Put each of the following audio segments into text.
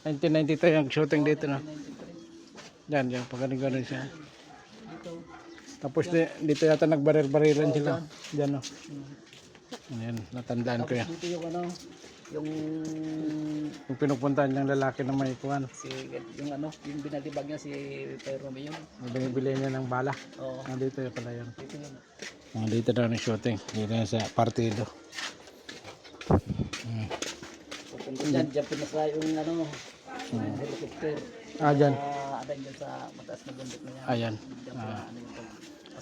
1993 ang shooting dito, no? Yan, yan. Pagkaling-galing siya. Tapos dito yata nagbarir-bariran sila. Diyan, no? Ayan, natandaan ko yan. Dito yung ano, yung pinupuntahan niyang lalaki na may kuwan. yung ano, yung binalibag niya si Pedro Romeo. Binibili niya ng bala. Oo. Dito yun pala yun. Dito yun. Dito daw ng shooting. Dito yan sa partido. Pupunta dyan, dyan pinasla yung ano, helicopter. Dyan. Adan dyan sa mataas na bundok na yan. Ayan. Dyan pa, ano yung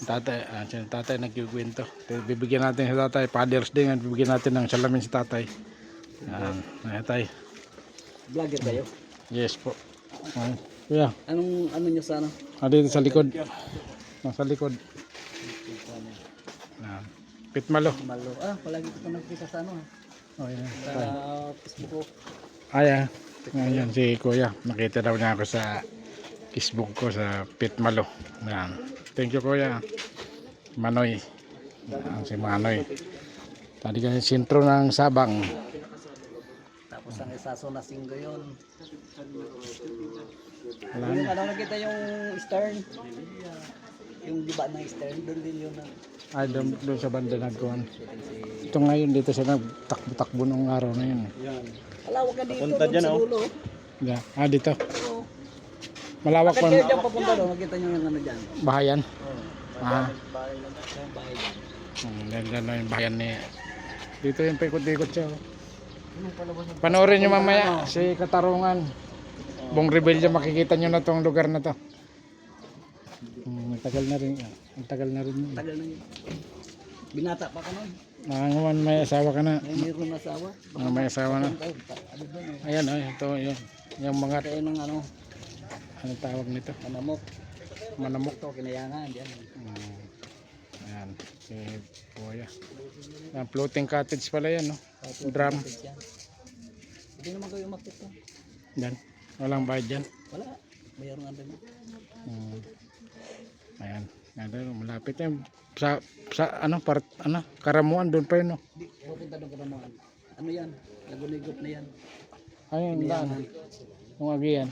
Tatay nagkikwento. Bibigyan natin si tatay. Father's Day nga. Bibigyan natin ng salamin si tatay. Ayan tayo. vlogger kayo? Yes po. Kuya. Anong ano nyo sa ano? Dito sa likod. Nasa likod. Pitmalo. Malo. Palagi ko nakikita sa ano. Ayan. Sa Facebook ko. Ayan. Ayan si kuya. Nakita daw niya ako sa Facebook ko sa Pitmalo. Ayan. Thank you kuya. Manoy. Si Manoy. Tadi kasi sentro ng Sabang. Tapos ang isaso na singgo yun. Wala Yung na. ano nakita yung Stern. Yung diba ng Stern. Doon din yun. Doon sa banda nagkuhan. Ito ngayon dito siya nagtakbo-takbo ng araw na yun. Alawag ka dito. Punta dyan oh. Yeah. Dito. Oo. Malawak Bakit pa. kayo dyan papunta doon? Makita nyo yung ano dyan. Bahayan. Bahay lang. Bahay dyan. Yan na yung bahayan niya. Dito yung paikot-ikot siya. Panoorin nyo mamaya si Katarungan. Buong Rebellion, makikita nyo na tong lugar na to. Tagal na rin. Tagal na rin. Tagal na yun. Binata pa ka nun. Ngayon may asawa ka na. Mayroon na asawa. May asawa na. Ano doon eh. Ayan ito yun. Yung mga Kaya ng ano, ano tawag nito? manamok. Manamok. Ito, kinayangan. Diyan. Ayan. Si Kuya. Yan, floating cottage pala yan, no? Drum. Hindi naman kayo umakit to. Yan. Walang bayad dyan. Wala. Mayroon nga din. Ayan. Ayan, malapit yan. Sa Karamuan doon pa yun, no? Hindi, pupunta doon ka naman. Ano yan? Lagunigop na yan. Ayun, daan. Yung agiyan.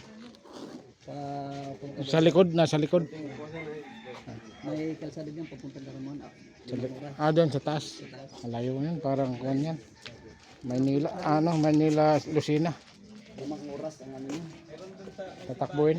Punta Sa likod, nasa likod. may kalsada dyan, papunta ka naman. Doon sa taas. Malayo yun, parang kuwan yan. Manila, Lucina. 5 oras ang ano yun. Tatakbuhin.